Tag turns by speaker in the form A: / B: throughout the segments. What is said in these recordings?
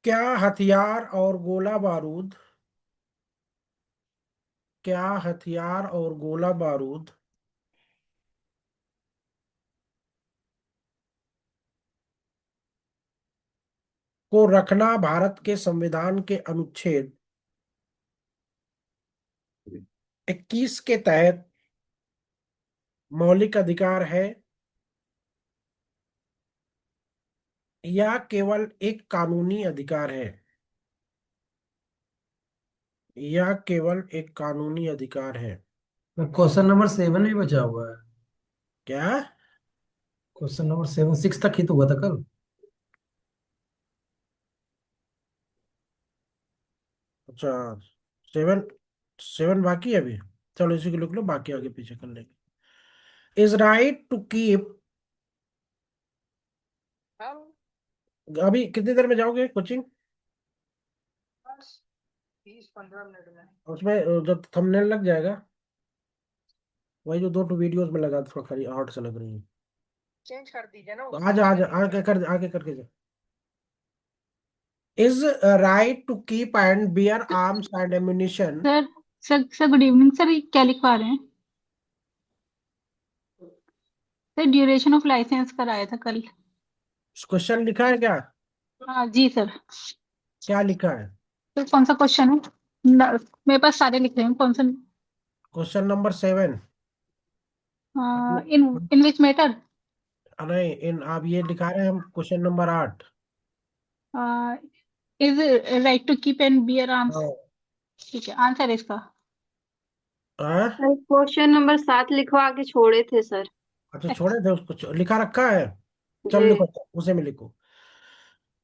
A: क्या हथियार और गोला बारूद क्या हथियार और गोला बारूद को रखना भारत के संविधान के अनुच्छेद 21 के तहत मौलिक अधिकार है या केवल एक कानूनी अधिकार है? या केवल एक कानूनी अधिकार है?
B: क्वेश्चन नंबर 7 भी बचा हुआ है।
A: क्या?
B: क्वेश्चन नंबर 7 6 तक ही तो हुआ था कल।
A: अच्छा, सेवन। सेवन बाकी है अभी। चलो इसी को लिख लो, बाकी आगे पीछे कर लेंगे। Is right to keep. अभी कितनी देर में जाओगे कोचिंग?
C: 30-15 मिनट में।
A: उसमें जब थंबनेल लग जाएगा, वही जो दो वीडियोस में लगा थोड़ा खरी आउट से लग रही है।
C: चेंज कर दीजिए ना
A: तो
C: उसको,
A: आज
C: बाद
A: आज
C: में
A: आगे
C: दिक्कत।
A: कर, आगे करके जा। Is right to keep and bear arms and ammunition.
D: Sir sir good evening sir, ये क्या लिखवा रहे हैं? सर ड्यूरेशन ऑफ लाइसेंस कराया था कल।
A: क्वेश्चन लिखा है क्या?
D: हाँ जी सर।
A: क्या लिखा है?
D: तो कौन सा क्वेश्चन है? मेरे पास सारे लिखे हैं, कौन सा?
A: Question number 7।
D: In in which matter?
A: नहीं, इन आप ये दिखा रहे हैं हम question number 8।
D: Is right to keep and bear arms.
A: हाँ।
D: ठीक है, आंसर है इसका।
A: हाँ?
E: सर क्वेश्चन नंबर 7 लिखवा के छोड़े थे सर।
A: अच्छा, छोड़े
D: अच्छा।
A: थे उसको, लिखा रखा है। चल
E: जी।
A: लिखो, उसे में लिखो।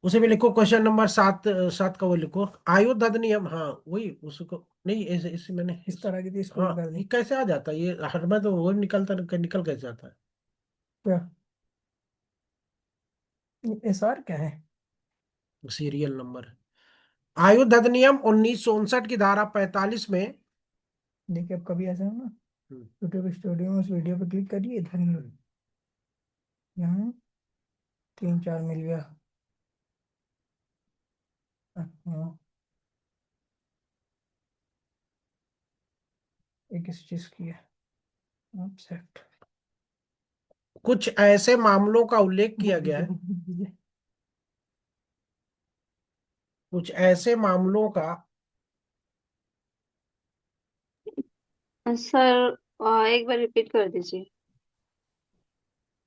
A: उसे भी लिखो, क्वेश्चन नंबर 7। 7 का वो लिखो। आयु अधिनियम, हाँ वही उसको। नहीं, ऐसे इसे मैंने इस तरह की थी, इसको हाँ, कर दी। ये कैसे आ जाता है? ये हर में तो वो निकलता, निकल कैसे जाता है? क्या? एसआर क्या है? Serial number. आयु अधिनियम 1959 की धारा 45 में। देखिए, अब कभी ऐसा हो ना, यूट्यूब स्टूडियो में उस वीडियो पे क्लिक करिए, इधर यहाँ 3-4 मिल गया। हाँ, एक इस चीज की है। सेट। कुछ ऐसे मामलों का उल्लेख किया गया है। कुछ ऐसे मामलों का
E: सर एक बार रिपीट कर दीजिए।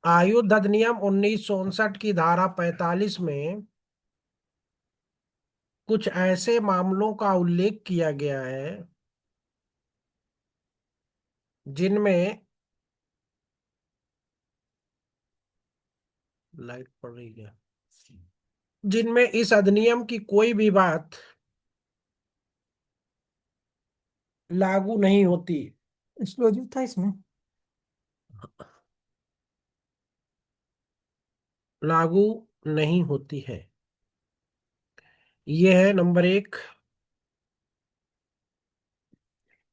A: आयु अधिनियम 1959 की धारा 45 में कुछ ऐसे मामलों का उल्लेख किया गया है जिनमें लाइट पड़ रही है, जिनमें इस अधिनियम की कोई भी बात लागू नहीं होती। एक्सप्लोजिव था इसमें। लागू नहीं होती है। ये है नंबर 1।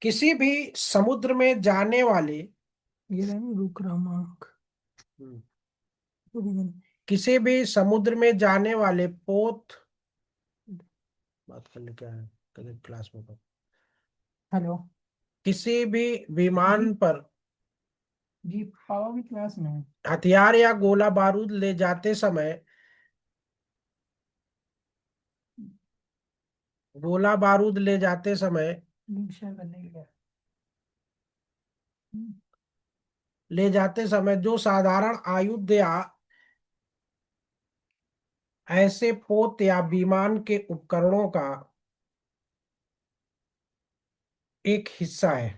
A: किसी भी समुद्र में जाने वाले, ये रहा ना रुक्रमांक। किसी भी समुद्र में जाने वाले पोत, बात करने क्या है, कल क्लास में हेलो, किसी भी विमान पर जी पावा भी क्लास में है, हथियार या गोला बारूद ले जाते समय, गोला बारूद ले जाते समय शेयर करने के लिए, ले जाते समय जो साधारण आयुध या ऐसे पोत या विमान के उपकरणों का एक हिस्सा है।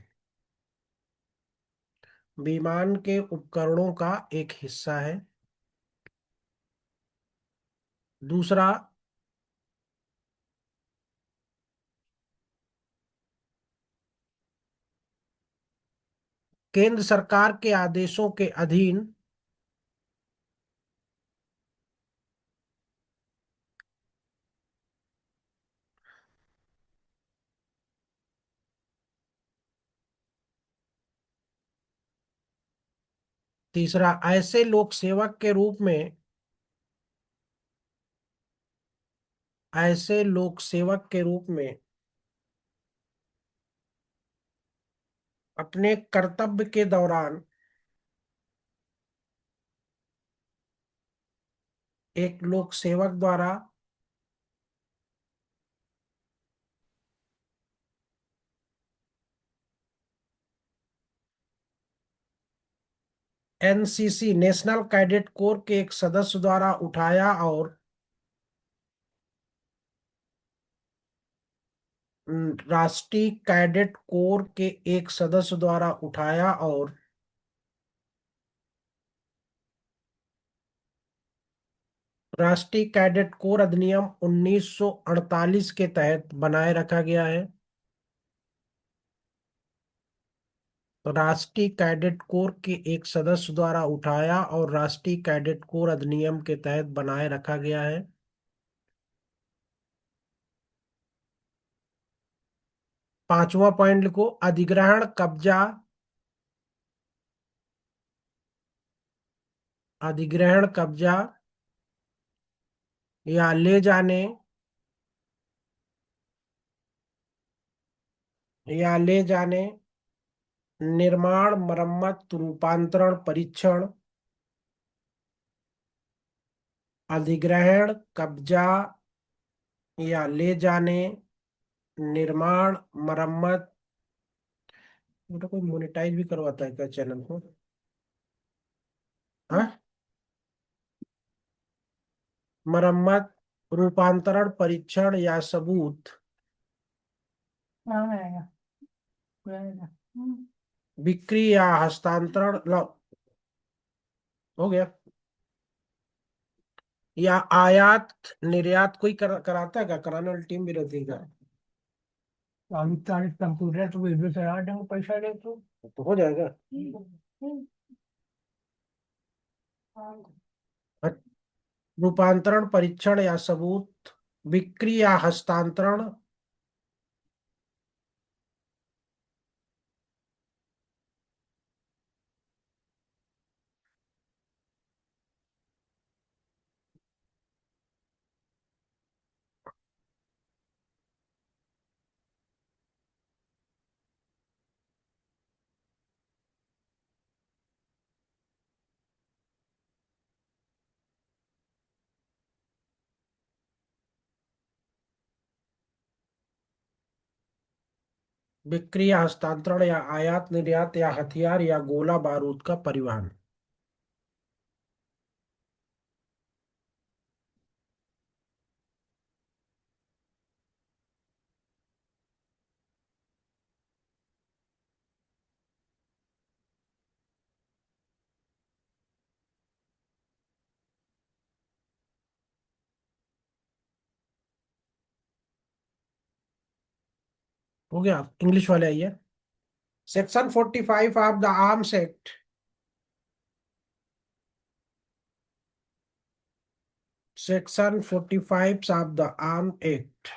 A: विमान के उपकरणों का एक हिस्सा है। दूसरा, केंद्र सरकार के आदेशों के अधीन। तीसरा, ऐसे लोक सेवक के रूप में ऐसे लोक सेवक के रूप में अपने कर्तव्य के दौरान एक लोक सेवक द्वारा एनसीसी नेशनल कैडेट कोर के एक सदस्य द्वारा उठाया और राष्ट्रीय कैडेट कोर के एक सदस्य द्वारा उठाया और राष्ट्रीय कैडेट कोर अधिनियम 1948 के तहत बनाए रखा गया है। तो राष्ट्रीय कैडेट कोर के एक सदस्य द्वारा उठाया और राष्ट्रीय कैडेट कोर अधिनियम के तहत बनाए रखा गया है। पांचवा पॉइंट लिखो, अधिग्रहण, कब्जा, अधिग्रहण, कब्जा या ले जाने या ले जाने, निर्माण, मरम्मत, रूपांतरण, परीक्षण, अधिग्रहण, कब्जा या ले जाने, निर्माण, मरम्मत। बेटा कोई मोनेटाइज भी करवाता है क्या चैनल को? हाँ, मरम्मत, रूपांतरण, परीक्षण या सबूत, बिक्री या हस्तांतरण, लो हो गया, या आयात निर्यात। कोई कराता है क्या? कराने वाली टीम भी रहती है क्या?
B: अभी तारीख कंप्यूटर तो बिजनेस चला देंगे, पैसा दे
A: तो हो जाएगा। रूपांतरण, परीक्षण या सबूत, बिक्री या हस्तांतरण, बिक्री या हस्तांतरण या आयात निर्यात या हथियार या गोला बारूद का परिवहन। हो गया। इंग्लिश वाले आइए। Section 45 of the arms act, section 45 of the arm act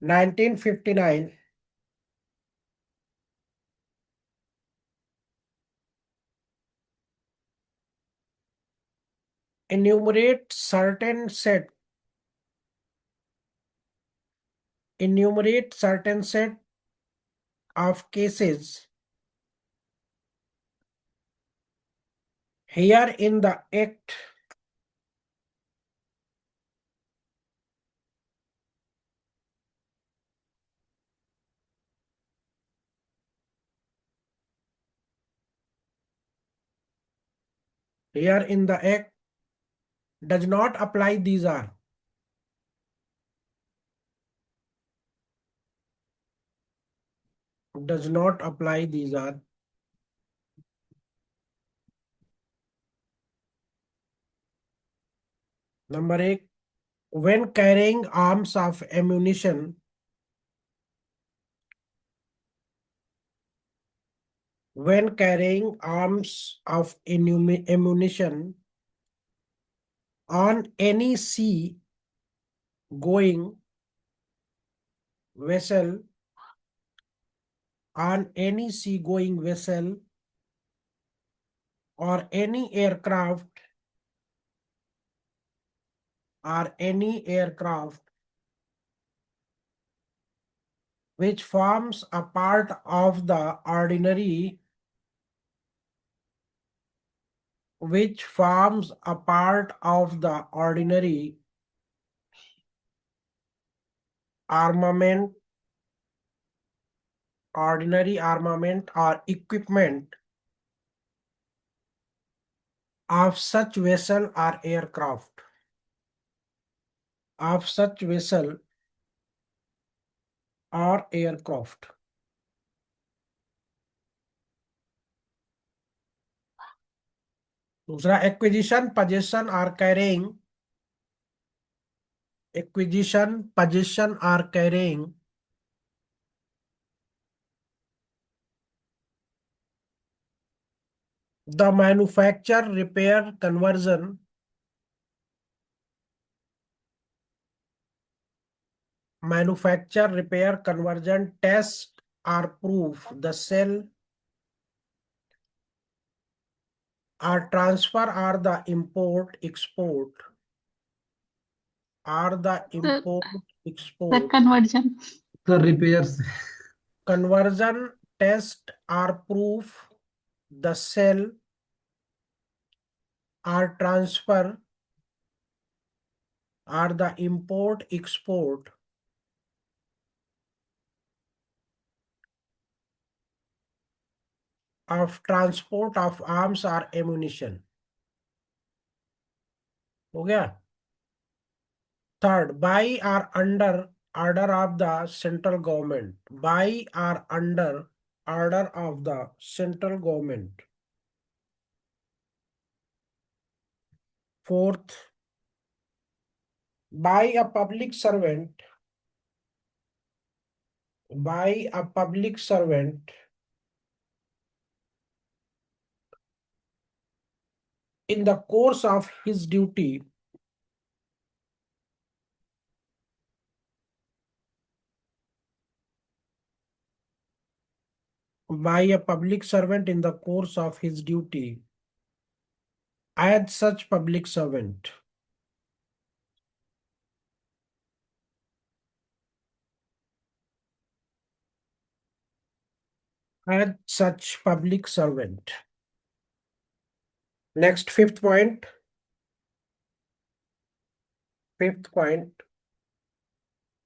A: 1959 enumerate certain set of cases here in the act here in the act does not apply. These are does not apply. These are number 1, when carrying arms of ammunition, when carrying arms of ammunition on any sea going vessel, on any sea-going vessel or any aircraft or any aircraft which forms a part of the ordinary armament or equipment of such vessel or aircraft दूसरा acquisition position और carrying the manufacture repair conversion test or proof the sale or transfer or the import export
D: The conversion.
F: The repairs.
A: conversion test or proof the sale or transfer or the import export of transport of arms or ammunition. हो गया. Third, by or under order of the central government. By or under order of the central government. Fourth, by a public servant in the course of his duty as such public servant. Next, fifth point.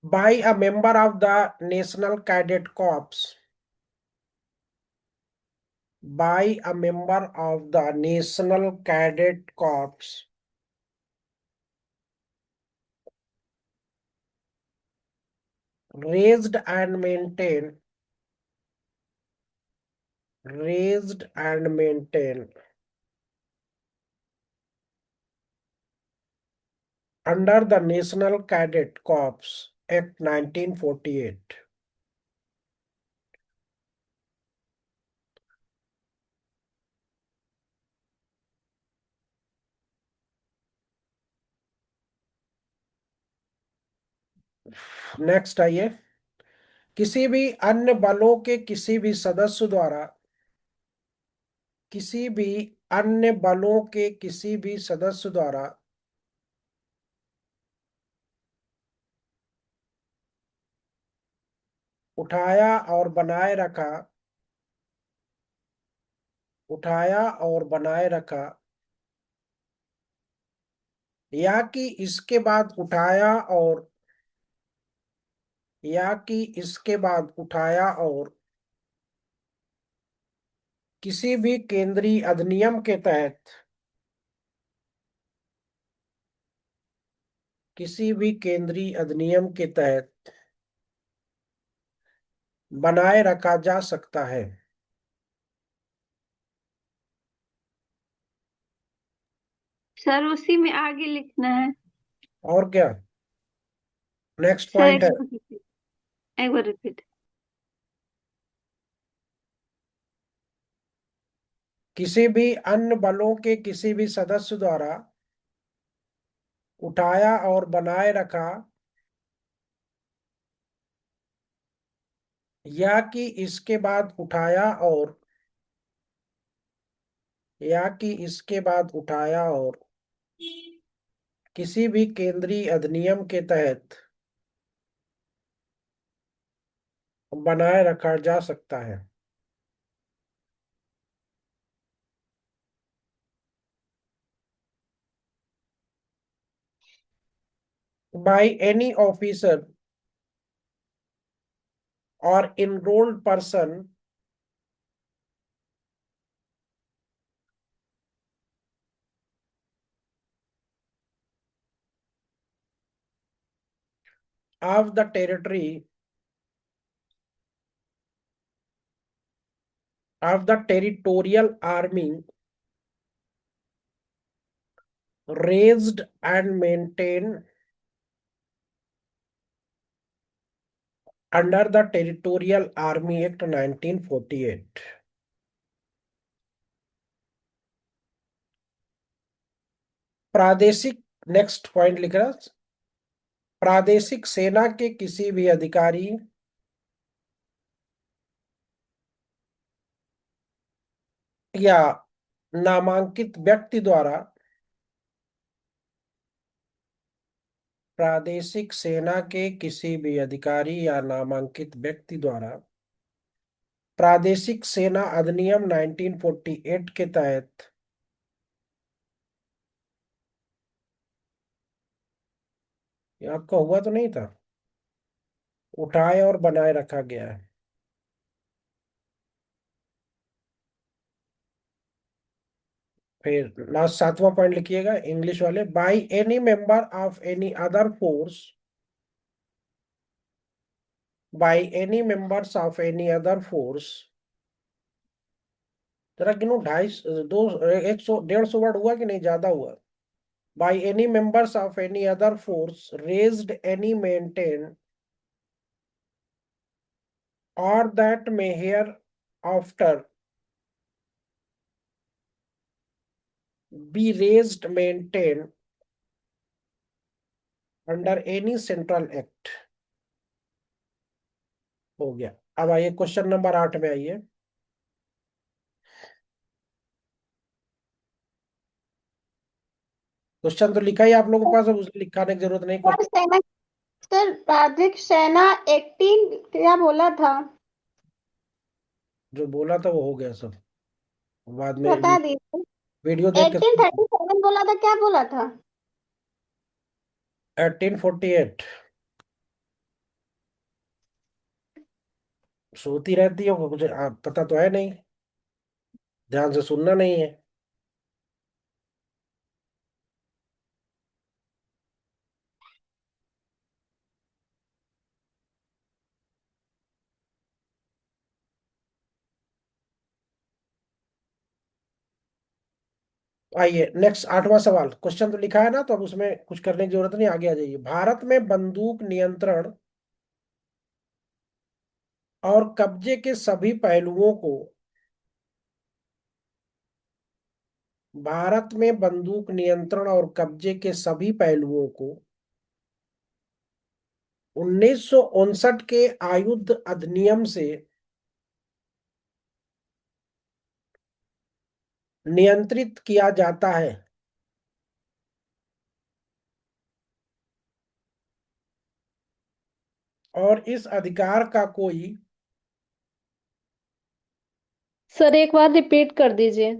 A: By a member of the National Cadet Corps. By a member of the National Cadet Corps. Raised and maintained under the National Cadet Corps Act 1948. Next आइए. किसी भी अन्य बलों के किसी भी सदस्य द्वारा उठाया और बनाए रखा या कि इसके बाद उठाया और किसी भी केंद्रीय अधिनियम के तहत बनाए रखा जा सकता है.
E: सर उसी में आगे लिखना है.
A: और क्या. नेक्स्ट
E: सर
A: पॉइंट है
E: एक बार रिपीट.
A: किसी भी अन्य बलों के किसी भी सदस्य द्वारा उठाया और बनाए रखा या कि इसके बाद उठाया और किसी भी केंद्रीय अधिनियम के तहत बनाए रखा जा सकता है। बाय एनी ऑफिसर और enrolled person of the territory of the territorial army raised and maintained under the Territorial Army Act 1948। प्रादेशिक, नेक्स्ट पॉइंट लिख रहा, प्रादेशिक सेना के किसी भी अधिकारी या नामांकित व्यक्ति द्वारा प्रादेशिक सेना के किसी भी अधिकारी या नामांकित व्यक्ति द्वारा प्रादेशिक सेना अधिनियम 1948 के तहत ये आपका हुआ तो नहीं था, उठाए और बनाए रखा गया है। फिर लास्ट 7वां पॉइंट लिखिएगा इंग्लिश वाले, by any member of any other force, bye any members of any other force, जरा गिनो, 250 दो 100 150 वर्ड हुआ कि नहीं, ज्यादा हुआ। By any members of any other force raised any maintain और that may hereafter be raised maintain under any central act. हो गया। अब आइए क्वेश्चन नंबर 8 में आइए। क्वेश्चन तो लिखा ही आप लोगों के पास, अब उसे लिखाने की जरूरत नहीं।
E: सर सेना सर राधिक सेना 18 क्या बोला था?
A: जो बोला था वो हो गया सब, बाद में
E: बता दीजिए।
A: वीडियो देख के।
E: 1837 बोला था, क्या बोला था?
A: 1848। सोती रहती है, मुझे पता तो है नहीं, ध्यान से सुनना नहीं है। आइए नेक्स्ट 8वां सवाल, क्वेश्चन तो लिखा है ना, तो अब उसमें कुछ करने की जरूरत नहीं, आगे आ जाइए। भारत में बंदूक नियंत्रण और कब्जे के सभी पहलुओं को, भारत में बंदूक नियंत्रण और कब्जे के सभी पहलुओं को 1959 के आयुध अधिनियम से नियंत्रित किया जाता है। और इस अधिकार का कोई,
F: सर एक बार रिपीट कर दीजिए।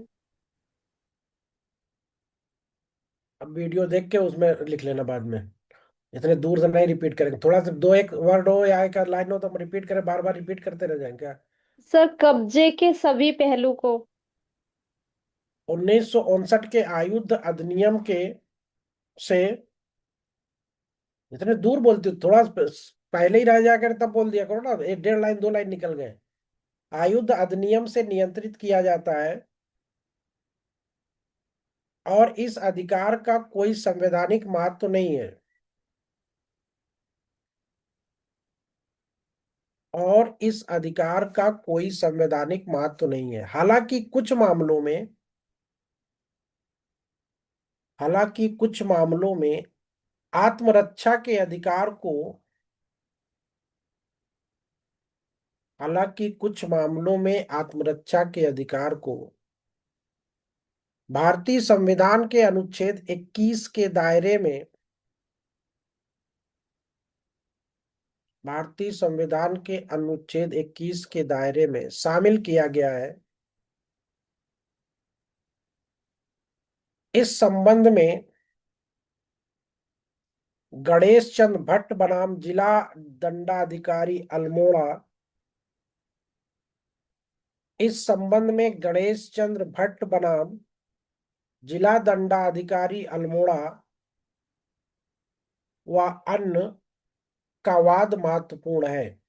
A: अब वीडियो देख के उसमें लिख लेना बाद में, इतने दूर से नहीं रिपीट करेंगे, थोड़ा सा दो एक वर्ड हो या एक लाइन हो तो हम रिपीट करें, बार बार रिपीट करते रह जाएंगे क्या?
F: सर कब्जे के सभी पहलू को।
A: 1959 के आयुध अधिनियम के से, इतने दूर बोलते हो, थोड़ा पहले ही रह जाकर तब बोल दिया करो ना, एक डेढ़ लाइन 2 लाइन निकल गए। आयुध अधिनियम से नियंत्रित किया जाता है और इस अधिकार का कोई संवैधानिक महत्व नहीं है। और इस अधिकार का कोई संवैधानिक महत्व नहीं है। हालांकि कुछ मामलों में आत्मरक्षा के अधिकार को हालांकि कुछ मामलों में आत्मरक्षा के अधिकार को भारतीय संविधान के अनुच्छेद 21 के दायरे में भारतीय संविधान के अनुच्छेद 21 के दायरे में शामिल किया गया है। इस संबंध में गणेश चंद्र भट्ट बनाम जिला दंडाधिकारी अल्मोड़ा इस संबंध में गणेश चंद्र भट्ट बनाम जिला दंडाधिकारी अल्मोड़ा व अन्य का वाद महत्वपूर्ण है।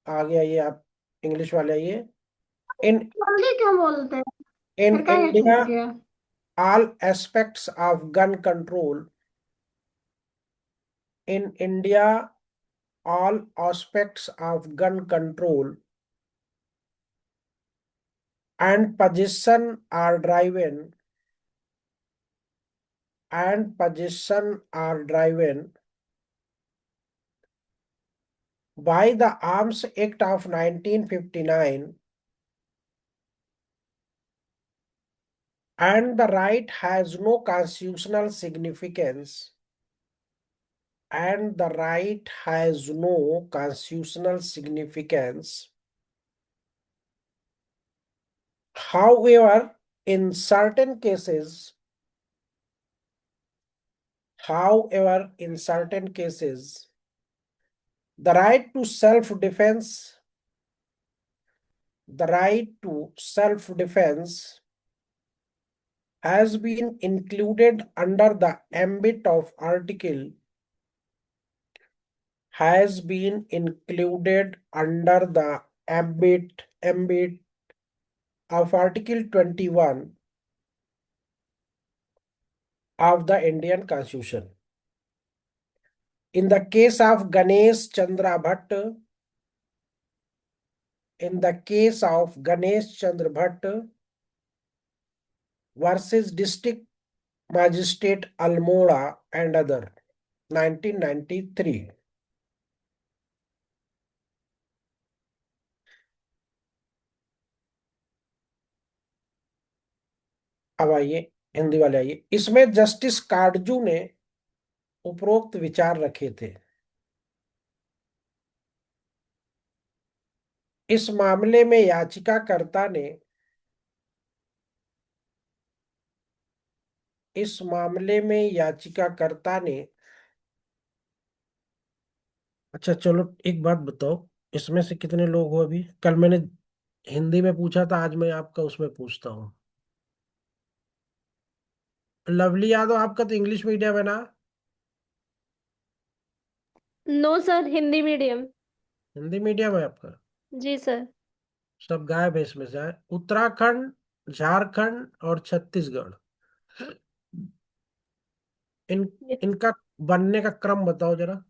A: आगे आइए, आप इंग्लिश वाले आइए। इन
E: जल्दी क्यों बोलते हैं?
A: इन
E: फिर क्या ये
A: इंडिया
E: ठीक है?
A: all aspects of gun control in India, all aspects of gun control and possession are driven by the Arms Act of 1959, and the right has no constitutional significance, and the right has no constitutional significance. However, in certain cases, the right to self-defense has been included under the ambit of Article 21 of the Indian Constitution. In the case of Ganesh Chandra Bhatt versus District Magistrate Almora and other, 1993. अब आइए हिंदी वाले आइए। इसमें justice Katju ने उपरोक्त विचार रखे थे। इस मामले में याचिकाकर्ता ने अच्छा चलो एक बात बताओ, इसमें से कितने लोग हो अभी? कल मैंने हिंदी में पूछा था, आज मैं आपका उसमें पूछता हूँ। लवली यादव, आपका तो इंग्लिश मीडियम है ना?
F: No sir, Hindi medium.
A: Hindi medium है आपका?
F: जी सर।
A: सब गायब है इसमें से। उत्तराखंड, झारखंड और छत्तीसगढ़, इन इनका बनने का क्रम बताओ जरा।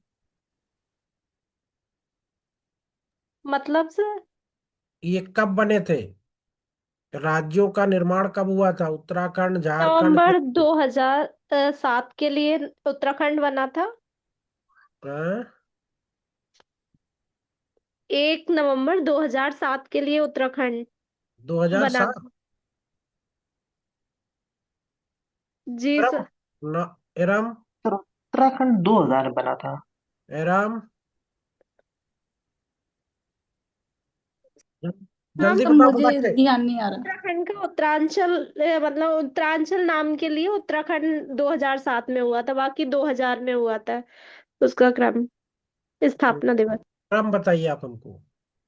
F: मतलब सर,
A: ये कब बने थे? राज्यों का निर्माण कब हुआ था? उत्तराखंड, झारखंड।
F: नवंबर 2007 के लिए उत्तराखंड बना था।
A: हाँ?
F: 1 नवंबर 2007 के लिए उत्तराखंड बना
A: 2007?
F: था। जी
A: एरम
F: सर।
A: न एरम
G: सर उत्तराखंड 2000 बना था।
A: एरम
D: हाँ
A: जल्दी
D: तो
A: बताओ
D: मुझे
A: फटाक से।
D: ध्यान नहीं आ रहा।
F: उत्तराखंड का उत्तरांचल मतलब उत्तरांचल नाम के लिए उत्तराखंड 2007 में हुआ था, बाकी 2000 में हुआ था उसका क्रम, स्थापना दिवस।
A: क्रम बताइए आप हमको,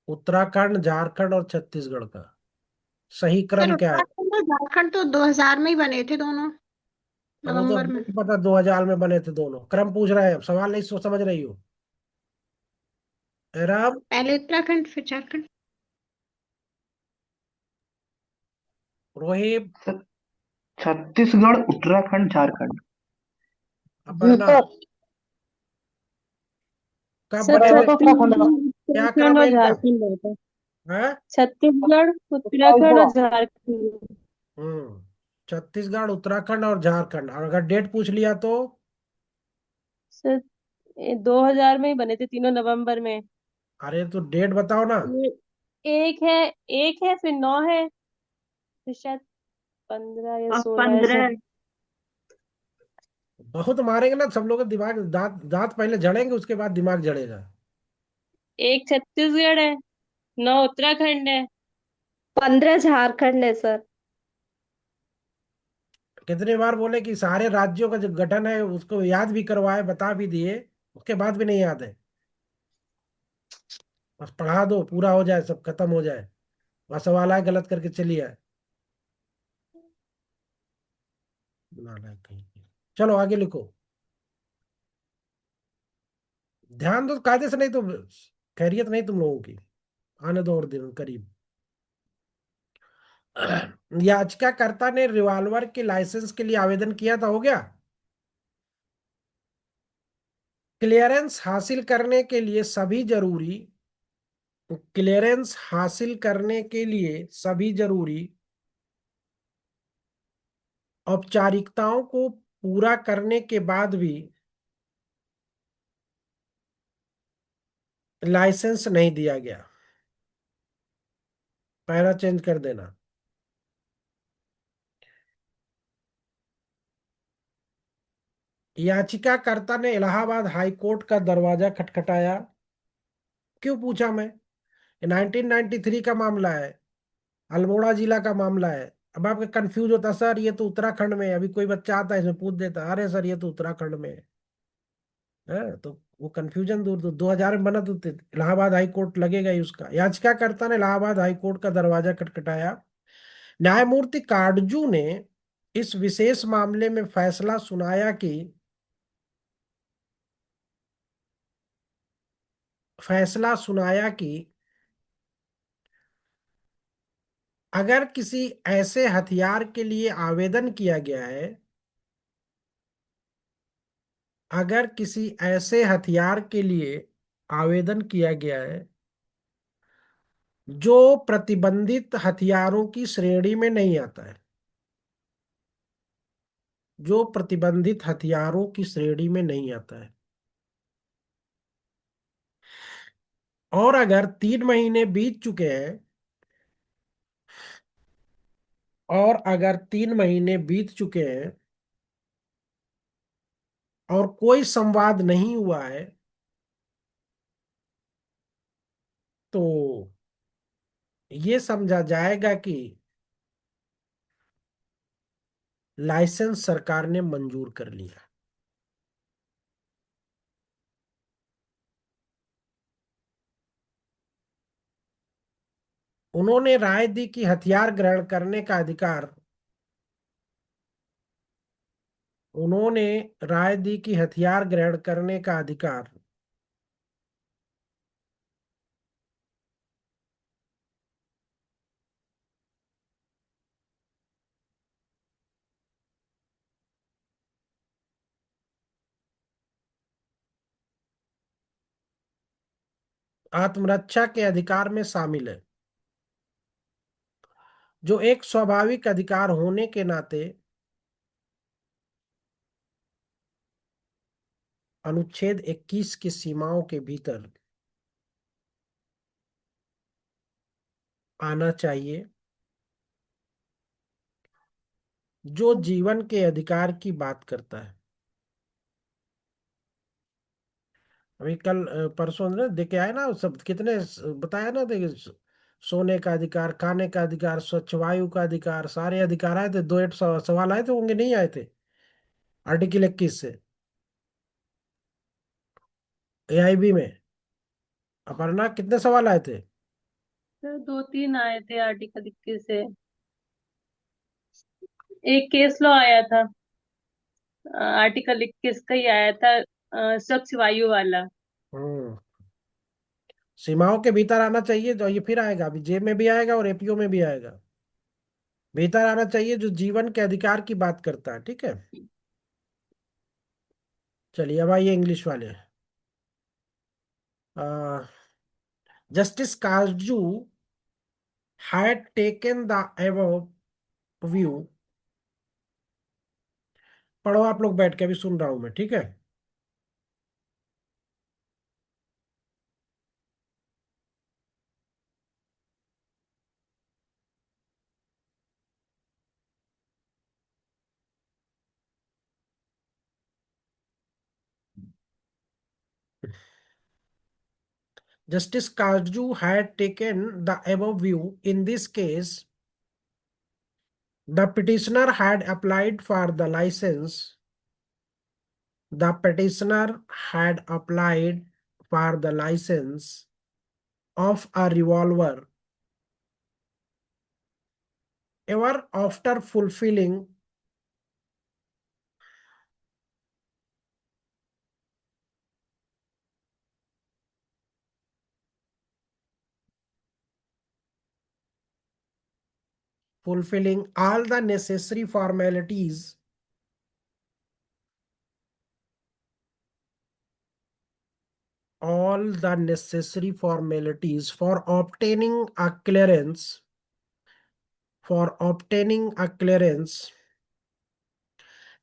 A: उत्तराखंड, झारखंड और छत्तीसगढ़ का सही
E: सर
A: क्रम क्या है?
E: उत्तराखंड और झारखंड तो 2000 में ही बने थे दोनों,
A: अब वो तो
E: नवंबर
A: हमको
E: में।
A: नहीं पता 2000 में बने थे दोनों। क्रम पूछ रहे हैं, अब सवाल नहीं समझ रही हो। एरम
E: पहले उत्तराखंड फिर झारखंड।
A: रोहिब
G: सर छत्तीसगढ़, उत्तराखंड, झारखंड।
A: अपर्णा, कब
H: सर
A: बने थे?
H: छत्तीसगढ़,
A: क्या
H: उत्तराखंड
A: क्रम है
H: और
A: इनका?
H: झारखंड होता है।
A: है?
H: छत्तीसगढ़, उत्तराखंड और झारखंड।
A: हम्म छत्तीसगढ़, उत्तराखंड और झारखंड। और अगर डेट पूछ लिया तो?
H: सर 2000 में ही बने थे तीनों, नवंबर में।
A: अरे तो डेट बताओ ना।
H: ये एक है, एक है फिर 9 है, फिर शायद 15 या
E: और
H: 16 ऐसा।
E: 15।
A: बहुत मारेंगे ना सब लोग का दिमाग, दांत दांत पहले जड़ेंगे उसके बाद दिमाग जड़ेगा।
H: एक छत्तीसगढ़ है, 9 उत्तराखंड है।
F: 15 झारखंड है सर।
A: कितनी बार बोले कि सारे राज्यों का जो गठन है उसको याद भी करवाए, बता भी दिए, उसके बाद भी नहीं याद है। बस पढ़ा दो, पूरा हो जाए, सब खत्म हो जाए। वह सवाल आए गलत करके चलिए आए। नालायक कहीं के। चलो आगे लिखो। ध्यान दो कायदे से, नहीं तो खैरियत नहीं तुम लोगों की। आने दो और दिन करीब। याचिकाकर्ता ने रिवॉल्वर के लाइसेंस के लिए आवेदन किया था, हो गया। क्लियरेंस हासिल करने के लिए सभी जरूरी क्लियरेंस हासिल करने के लिए सभी जरूरी औपचारिकताओं को पूरा करने के बाद भी लाइसेंस नहीं दिया गया। पैरा चेंज कर देना। याचिकाकर्ता ने इलाहाबाद हाई कोर्ट का दरवाजा खटखटाया। क्यों पूछा मैं? 1993 का मामला है, अल्मोड़ा जिला का मामला है। अब आपके कंफ्यूज होता, सर ये तो उत्तराखंड में है। अभी कोई बच्चा आता है इसमें पूछ देता, अरे सर ये तो उत्तराखंड में है। तो वो कंफ्यूजन दूर। तो 2000 में बना तो इलाहाबाद हाई कोर्ट लगेगा ही उसका। याचिकाकर्ता ने इलाहाबाद हाई कोर्ट का दरवाजा खटखटाया। न्यायमूर्ति काटजू ने इस विशेष मामले में फैसला सुनाया कि अगर किसी ऐसे हथियार के लिए आवेदन किया गया है अगर किसी ऐसे हथियार के लिए आवेदन किया गया है जो प्रतिबंधित हथियारों की श्रेणी में नहीं आता है, जो प्रतिबंधित हथियारों की श्रेणी में नहीं आता है, और अगर 3 महीने बीत चुके हैं और अगर 3 महीने बीत चुके हैं और कोई संवाद नहीं हुआ है, तो ये समझा जाएगा कि लाइसेंस सरकार ने मंजूर कर लिया। उन्होंने राय दी कि हथियार ग्रहण करने का अधिकार उन्होंने राय दी कि हथियार ग्रहण करने का अधिकार आत्मरक्षा के अधिकार में शामिल है, जो एक स्वाभाविक अधिकार होने के नाते अनुच्छेद 21 की सीमाओं के भीतर आना चाहिए, जो जीवन के अधिकार की बात करता है। अभी कल परसों ने देखे आए ना सब, कितने बताया ना, देखिए सोने का अधिकार, खाने का अधिकार, स्वच्छ वायु का अधिकार, सारे अधिकार आए थे। दो एक सवाल आए थे होंगे, नहीं आए थे आर्टिकल 21 से एआईबी में। अपर्णा कितने सवाल आए थे?
H: सर 2-3 आए थे आर्टिकल 21 से। एक केस लॉ आया था, आर्टिकल 21 का ही आया था, स्वच्छ वायु वाला।
A: हम्म सीमाओं के भीतर आना चाहिए, जो ये फिर आएगा, अभी जेब में भी आएगा और एपीओ में भी आएगा। भीतर आना चाहिए, जो जीवन के अधिकार की बात करता है। ठीक है, चलिए अब आइए इंग्लिश वाले। जस्टिस काजू had taken the above view। पढ़ो आप लोग बैठ के, अभी सुन रहा हूं मैं, ठीक है। Justice Kaju had taken the above view. In this case, the petitioner had applied for the license. The petitioner had applied for the license of a revolver. Ever after fulfilling all the necessary formalities for obtaining a clearance,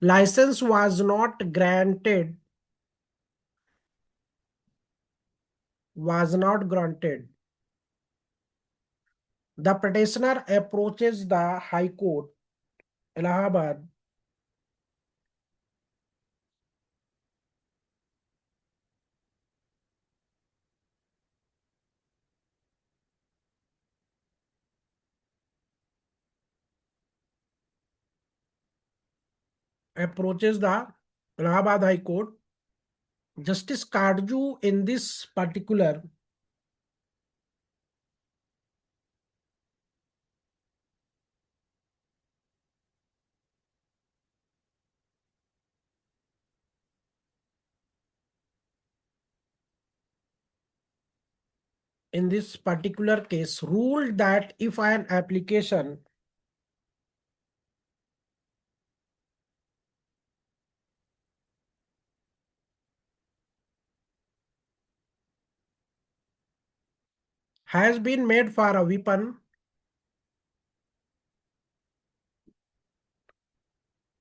A: license was not granted. The petitioner approaches the High Court, Allahabad, High Court. Justice Kaju in this particular case ruled that if an application has been made for a weapon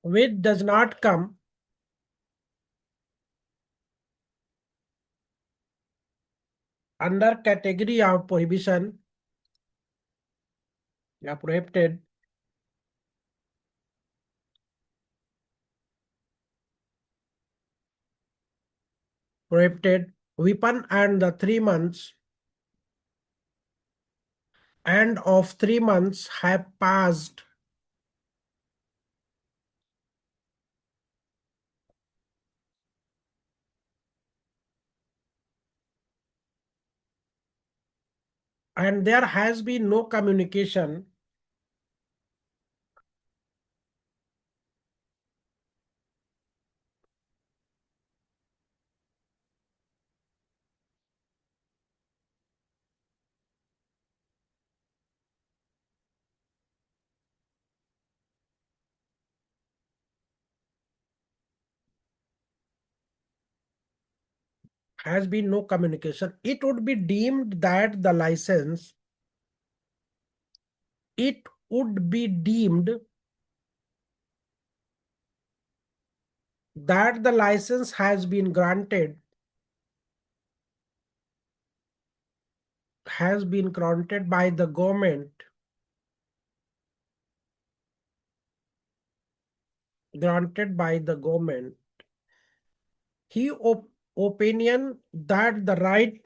A: which does not come under category of prohibition या prohibited, weapon and the 3 months and of 3 months have passed and there has been no communication it would be deemed that the license has been granted by the government, He opinion that the right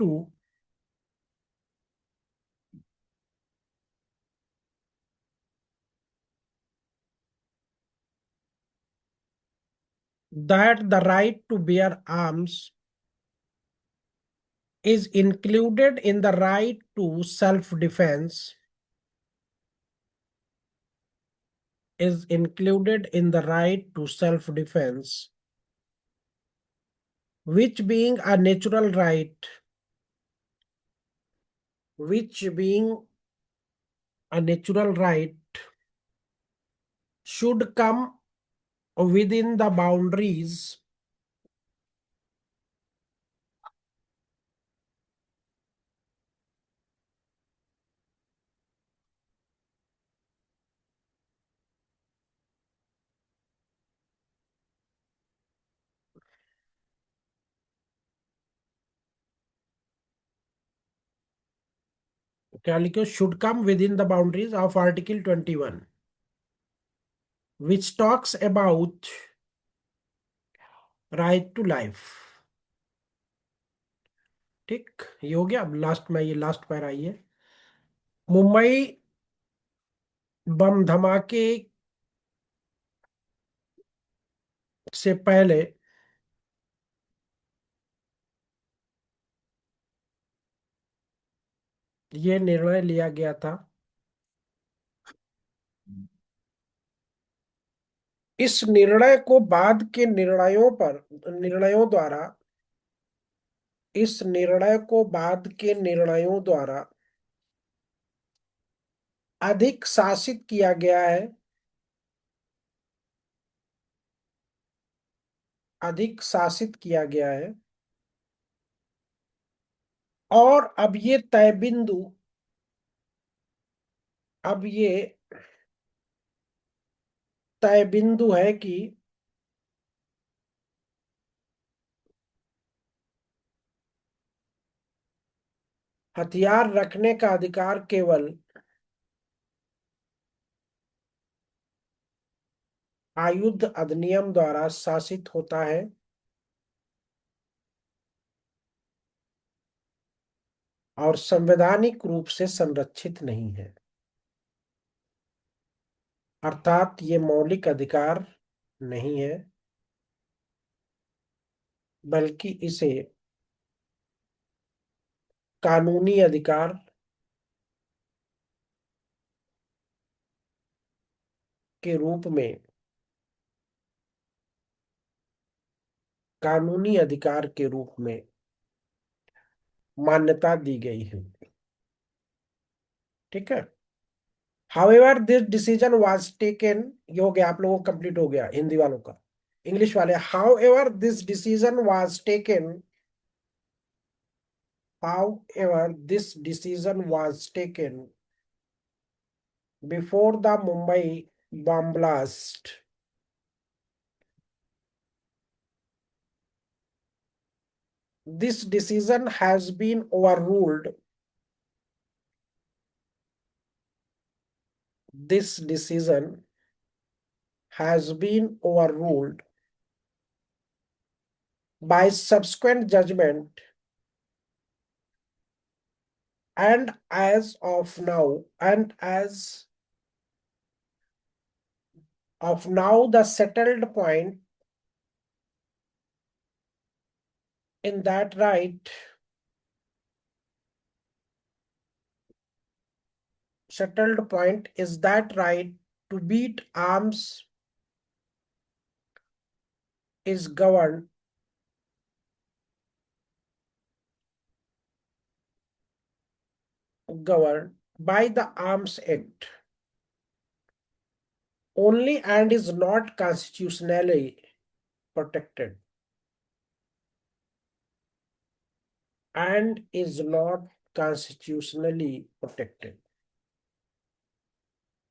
A: to bear arms is included in the right to self-defense, which being a natural right, should come within the boundaries of Article 21, which talks about right to life. ठीक, ये हो गया। अब last में, ये last para आई है। मुंबई बम धमाके से पहले ये निर्णय लिया गया था, इस निर्णय को बाद के निर्णयों द्वारा, इस निर्णय को बाद के निर्णयों द्वारा अधिक शासित किया गया है, अधिक शासित किया गया है। और अब ये तय बिंदु है कि हथियार रखने का अधिकार केवल आयुध अधिनियम द्वारा शासित होता है, और संवैधानिक रूप से संरक्षित नहीं है। अर्थात ये मौलिक अधिकार नहीं है, बल्कि इसे कानूनी अधिकार के रूप में, कानूनी अधिकार के रूप में मान्यता दी गई है। ठीक है। However, this decision was taken, ये हो गया, आप लोगों का कंप्लीट हो गया हिंदी वालों का। इंग्लिश वाले, however this decision was taken, however this decision was taken before the Mumbai bomb blast, this decision has been overruled, this decision has been overruled by subsequent judgment, and as of now, the settled point in that right, settled point is that right to beat arms is governed by the Arms Act only, and is not constitutionally protected, and is not constitutionally protected.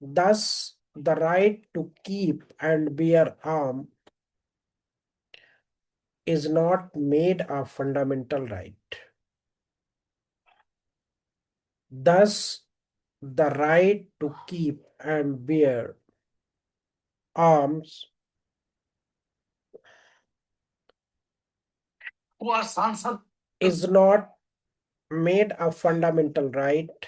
A: Thus, the right to keep and bear arms is not made a fundamental right. Thus, the right to keep and bear arms is not made a fundamental right,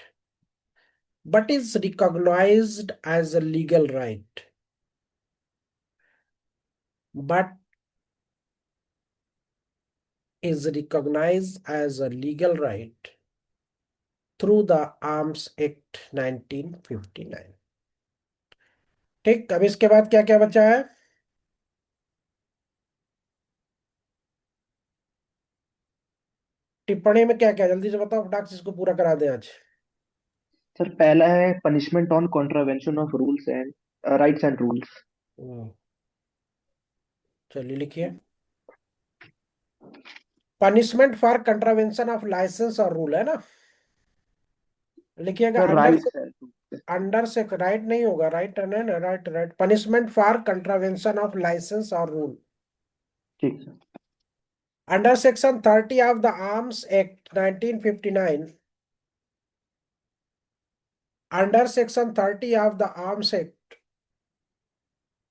A: but is recognized as a legal right. But is recognized as a legal right through the Arms Act 1959. ठीक, अब इसके बाद क्या क्या बचा है? टिप्पणी में क्या क्या, जल्दी से बताओ, फटाक से इसको पूरा करा दें आज।
G: सर पहला है punishment on contravention of rules and rights and rules.
A: चलिए लिखिए। Punishment for contravention of licence और रूल, है ना? लिखिएगा।
G: सर राइट्स है।
A: अंडर से राइट नहीं होगा, राइट है ना, right right. Punishment for contravention of licence और रूल।
G: ठीक sir.
A: Under Section 30 of the Arms Act 1959, under Section 30 of the Arms Act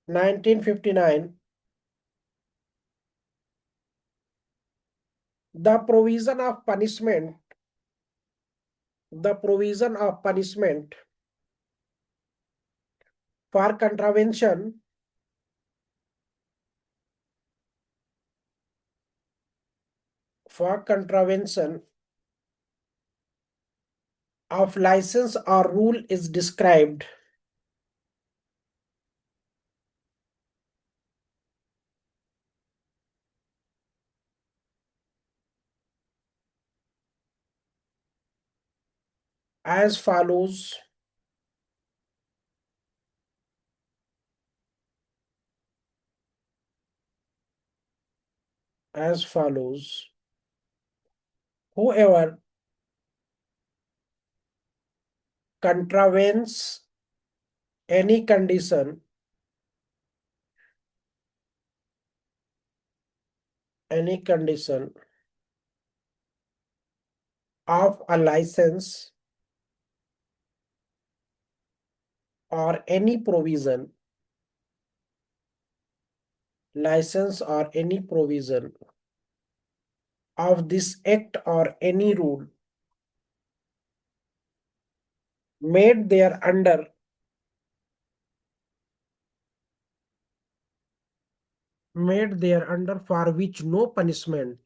A: 1959, the provision of punishment, the provision of punishment for contravention of license or rule is described as follows. As follows. Whoever contravenes any condition of a license or any provision of this act or any rule made thereunder for which no punishment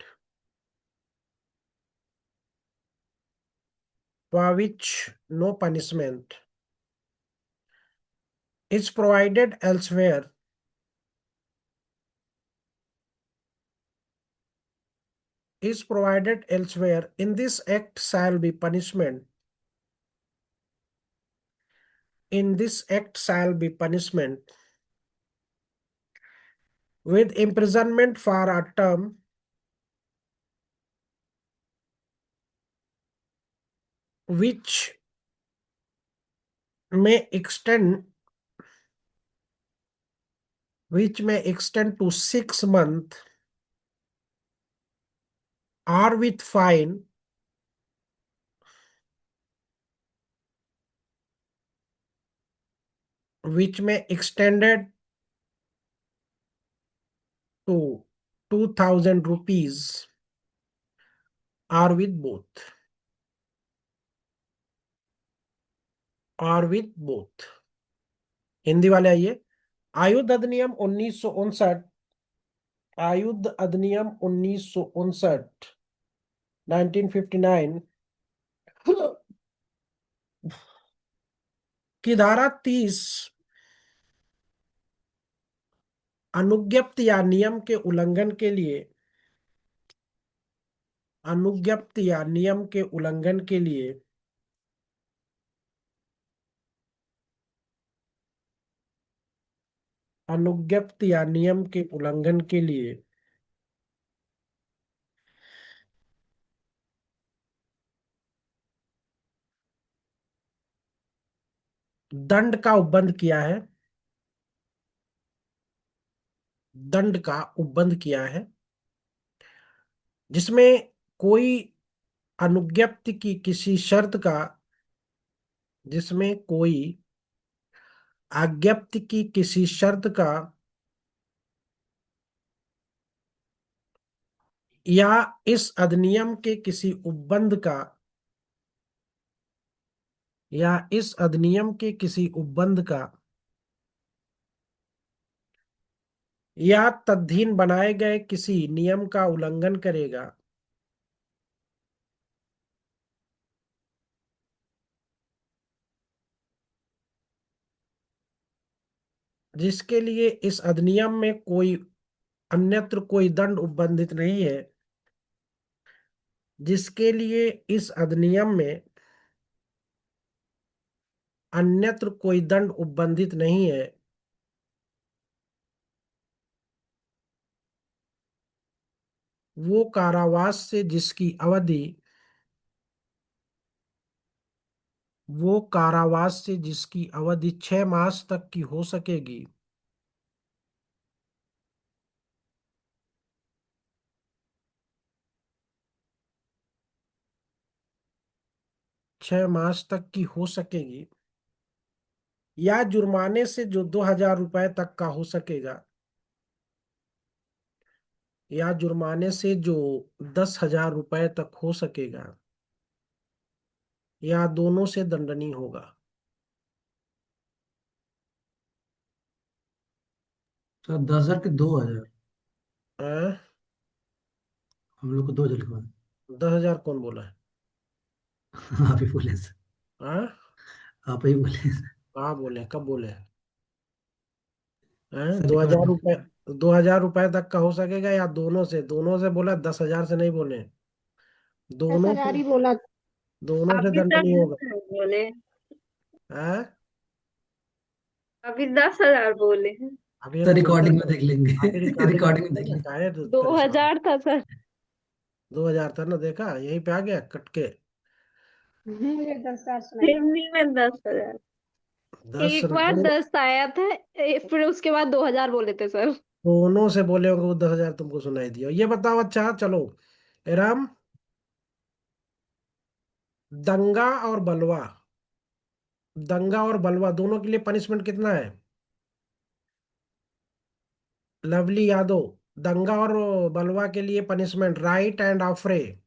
A: is provided elsewhere, in this act shall be punishment with imprisonment for a term which may extend to 6 months, or with fine which may extended to 2,000 rupees, or with both. Hindi वाले आइए। आयुध अधिनियम 1959 1959 की धारा 30 अनुज्ञप्ति या नियम के उल्लंघन के लिए दंड का उपबंध किया है, जिसमें कोई अनुज्ञप्ति की किसी शर्त का आज्ञप्ति की किसी शर्त का या इस अधिनियम के किसी उपबंध का या तद्धीन बनाए गए किसी नियम का उल्लंघन करेगा, जिसके लिए इस अधिनियम में अन्यत्र कोई दंड उपबंधित नहीं है, जिसके लिए इस अधिनियम में अन्यत्र कोई दंड उपबंधित नहीं है, वो कारावास से जिसकी अवधि 6 मास तक की हो सकेगी, 6 मास तक की हो सकेगी, या जुर्माने से जो 2,000 रुपए तक का हो सकेगा, या जुर्माने से जो 10,000 रुपए तक हो सकेगा, या दोनों से दंडनीय होगा।
B: तो 10,000 के 2,000।
A: हाँ?
B: हम लोग को 2,000 लिखवा।
A: 10,000 कौन बोला है?
B: आप ही बोले सर।
A: हाँ?
B: आप ही बोले।
A: कहाँ बोले, कब बोले? हैं?
B: सर
A: दो हजार
B: रिकॉर्डिंग।
A: रुपए 2,000 रुपए तक का हो सकेगा, या दोनों से बोला, 10,000 से नहीं बोले।
E: दस
A: दोनों
E: हजार
A: से,
E: ही बोला।
A: दोनों से
F: अभी तक
A: दंडनीय होगा।
F: 10,000 बोले।
A: हाँ?
F: अभी 10,000 बोले हैं।
A: अभी हम
B: सर
A: बोले
B: रिकॉर्डिंग में
A: तो,
B: देख लेंगे।
A: अभी रिकॉर्डिंग
B: रिकॉर्डिंग में
A: में
B: देख
A: ना,
B: लेंगे।
A: काहे तो
F: दो
A: परेशान।
F: हजार था सर।
A: 2,000 था ना, देखा यहीं पे आ गया कट के।
E: मुझे 10,000 सुनाई।
F: हिंदी में 10,000।
A: 10
F: एक बार 10 आया था, फिर उसके बाद 2,000 बोले थे सर।
A: दोनों से बोले होंगे, वो 10,000 तुमको सुनाई दिया। ये बताओ, अच्छा चलो, राम, दंगा और बलवा, दंगा और बलवा दोनों के लिए पनिशमेंट कितना है? लवली यादव, दंगा और बलवा के लिए पनिशमेंट, राइट एंड अफरे,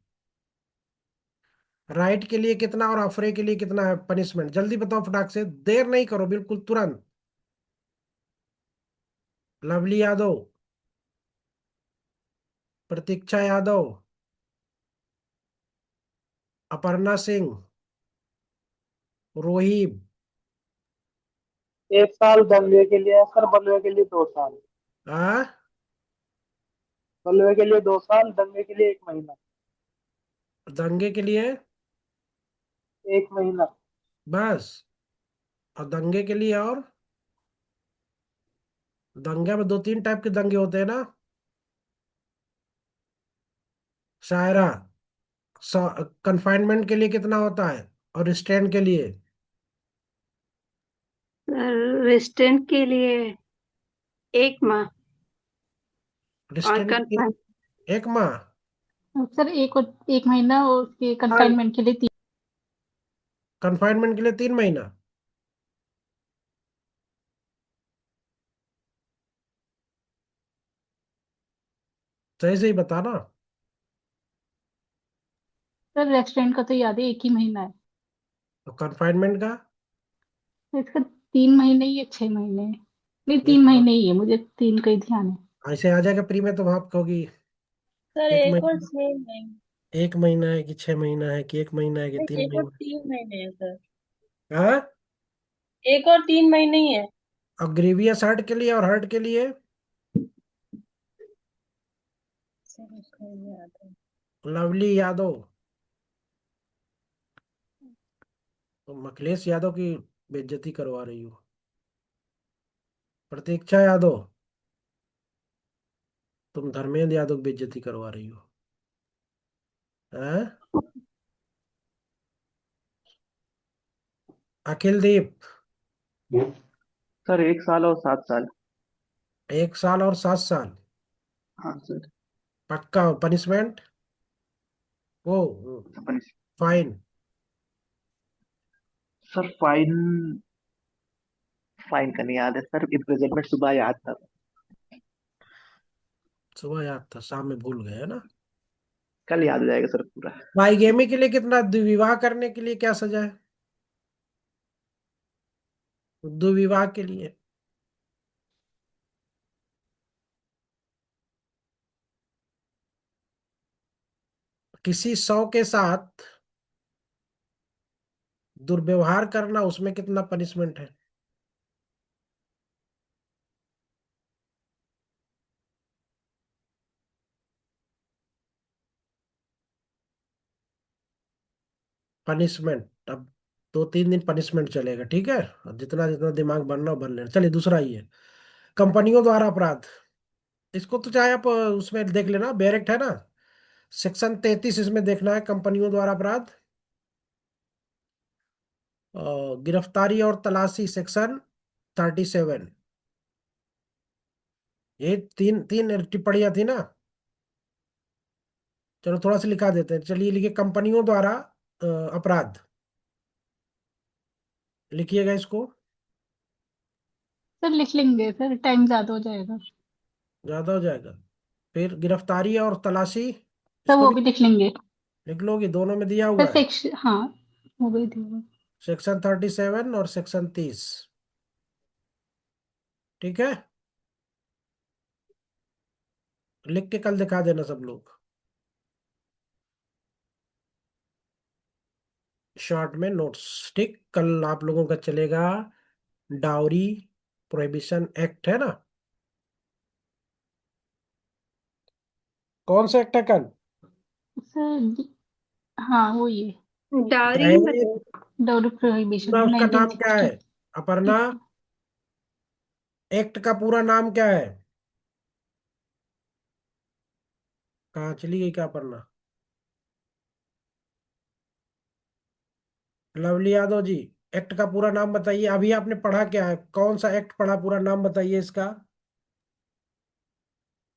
A: राइट के लिए कितना और अफरे के लिए कितना है पनिशमेंट? जल्दी बताओ, फटाक से, देर नहीं करो, बिल्कुल तुरंत। लवली यादव, प्रतीक्षा यादव, अपर्णा सिंह, रोहिब।
C: 1 साल दंगे के लिए सर, बलवे के लिए 2 साल।
A: आ
C: बलवे के लिए 2 साल, दंगे के लिए 1 महीना।
A: दंगे के लिए
C: 1 महीना।
A: बस? और दंगे के लिए? और दंगे में 2-3 टाइप के दंगे होते हैं ना, शायरा। कन्फाइनमेंट के लिए कितना होता है, और रिस्ट्रेंट के लिए?
F: रेस्टोरेंट के लिए 1 माह। और
A: रिस्ट्रेंट के
F: कन्फर्म।
A: लिए 1 माह।
D: सर एक महीना, और उसके
F: और
D: कंफाइनमेंट के लिए 3।
A: कन्फाइनमेंट के लिए 3 महीना। सही सही बताना।
D: सर रेस्टोरेंट का तो याद है 1 ही महीना है।
A: तो कन्फाइनमेंट का?
D: तो इसका 3 महीने या 6 महीने है। नहीं,
A: एक
D: 3 महीने ही है, मुझे 3 का ही ध्यान है।
A: ऐसे आ जाएगा प्री में, तो वहां कहोगी
H: सर
A: एक
H: एक और
A: महीना,
H: 6 महीने।
A: 1 महीना है कि 6 महीना है कि 1 महीना है कि
H: नहीं,
A: तीन
H: एक और
A: महीना
H: 3 महीने है सर।
A: हाँ?
H: एक और 3 महीने ही है।
A: और ग्रीवियस हर्ट के लिए और हर्ट के लिए?
H: सर उसका नहीं याद है।
A: लवली यादव, तुम अखिलेश यादव की बेइज्जती करवा रही हो। प्रतीक्षा यादव, तुम धर्मेंद्र यादव की बेइज्जती करवा रही हो। हैं? अखिल दीप,
G: सर 1 साल और 7 साल।
A: 1 साल और 7 साल।
G: हाँ सर।
A: पक्का पनिशमेंट? वो
G: punish
A: fine?
G: Sir fine, fine का नहीं याद है सर, इम्प्रिजनमेंट सुबह याद था।
A: सुबह याद था, शाम में भूल गए, है ना?
G: कल याद हो जाएगा सर पूरा।
A: बाईगेमी के लिए कितना? द्विविवाह करने के लिए क्या सजा है? द्विविवाह के लिए किसी 100 के साथ दुर्व्यवहार करना, उसमें कितना पनिशमेंट है? पनिशमेंट अब 2-3 दिन पनिशमेंट चलेगा, ठीक है? और जितना जितना दिमाग बनना हो बन लेना। चलिए, दूसरा ही है, कंपनियों द्वारा अपराध। इसको तो चाहे आप उसमें देख लेना, डायरेक्ट है ना, सेक्शन 33 इसमें देखना है, कंपनियों द्वारा अपराध। गिरफ्तारी और तलाशी सेक्शन 37। ये तीन तीन टिप्पणियां थी ना। चलो थोड़ा सा लिखा देते हैं, चलिए लिखिए, कंपनियों द्वारा अपराध, लिखिएगा इसको।
D: सर लिख लेंगे सर, टाइम ज्यादा हो जाएगा।
A: ज्यादा हो जाएगा? फिर गिरफ्तारी और तलाशी,
D: सर
A: इसको
D: वो
A: भी
D: भी लिख लेंगे।
A: लिख लोगी, दोनों में दिया
D: सर
A: हुआ है।
D: सेक्शन, हाँ हो गई थी वो।
A: सेक्शन 37 और सेक्शन 30। ठीक है, लिख के कल दिखा देना सब लोग शॉर्ट में नोट्स। ठीक, कल आप लोगों का चलेगा डाउरी प्रोहिबिशन एक्ट, है ना? कौन सा एक्ट है कल?
D: सर हाँ वो ये
F: डायरी
A: दहेज,
D: डाउरी प्रोहिबिशन
A: पूरा उसका नाम क्या
D: 1960।
A: है? अपर्णा, एक्ट का पूरा नाम क्या है? कहाँ चली गई क्या अपर्णा? लवली यादव जी, एक्ट का पूरा नाम बताइए। अभी आपने पढ़ा क्या है? कौन सा एक्ट पढ़ा? पूरा नाम बताइए इसका।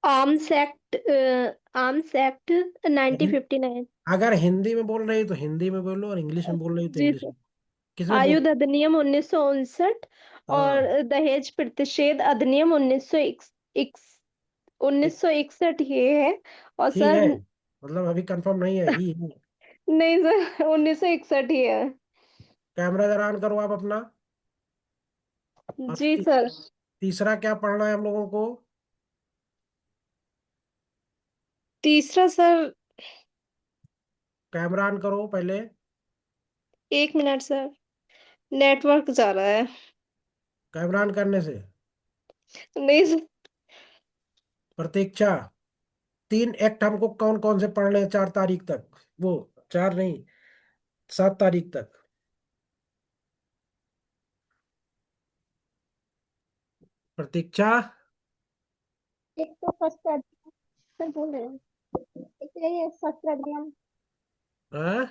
F: Arms act 1959।
A: अगर हिंदी में बोल रही तो हिंदी में बोलो, और इंग्लिश में बोल रही तो
F: जी
A: इंग्लिश
F: सर।
A: में। किसमें बोल?
F: आयुध अधिनियम 1959
A: हाँ,
F: और दहेज प्रतिषेध अधिनियम 1961 ये है। और
A: ही है,
F: सर,
A: मतलब अभी कंफर्म नहीं है, ही है।
F: नहीं सर, 1961 ही है।
A: कैमरा जरा ऑन करो आप अपना। और
F: जी सर।
A: तीसरा क्या पढ़ना है हम लोगों को?
F: तीसरा सर,
A: कैमरा ऑन करो पहले।
F: 1 मिनट सर, नेटवर्क जा रहा है।
A: कैमरा ऑन करने से
F: नहीं सर।
A: प्रतीक्षा, 3 एक्ट हमको कौन कौन से पढ़ने हैं 4 तारीख तक? वो 4 नहीं, 7 तारीख तक। प्रतीक्षा,
E: एक तो फर्स्ट सर बोल रहे हैं, एक तो ये शस्त्र अधिनियम,
A: हाँ?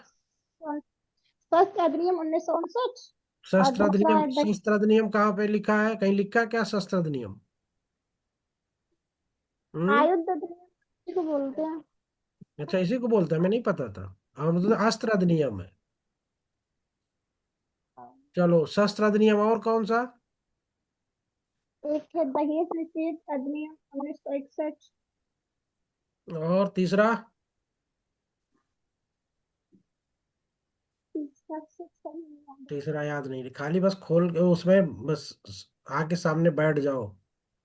E: शस्त्र अधिनियम 1959। और
A: शस्त्र
E: दूसरा
A: अधिनियम,
E: है
A: शस्त्र अधिनियम कहाँ पे लिखा है? कहीं लिखा है क्या शस्त्र अधिनियम? हम्म।
E: आयुध अधिनियम को बोलते हैं।
A: अच्छा, इसी को बोलते हैं, मैं नहीं पता था। हाँ, मतलब अस्त्र अधिनियम है। चलो, शस्त्र अधिनियम, और कौन सा?
E: एक है दहेज निषेध अधिनियम 1961।
A: और तीसरा?
E: तीसरा सेक्शन नहीं याद है।
A: तीसरा याद नहीं, खाली बस खोल के उसमें बस आके सामने बैठ जाओ।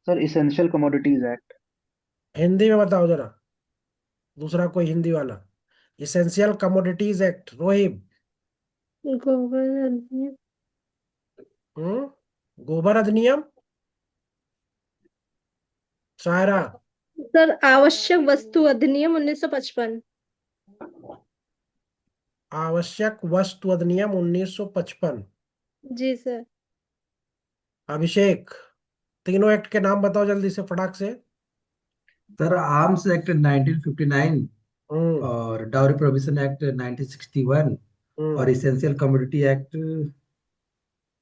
G: Sir essential commodities act.
A: Hindi में बताओ जरा, दूसरा कोई हिंदी वाला। Essential commodities act, Rohit.
F: गोबर अधिनियम।
A: गोबर अधिनियम, शायरा।
F: सर आवश्यक वस्तु अधिनियम 1955।
A: आवश्यक वस्तु अधिनियम 1955।
F: जी सर।
A: अभिषेक, तीनों एक्ट के नाम बताओ जल्दी से, फटाक से।
I: सर आर्म्स एक्ट 1959
A: हम्म।
I: और डाउरी प्रोहिबिशन एक्ट 1961 और
A: हम्म।
I: Essential commodity act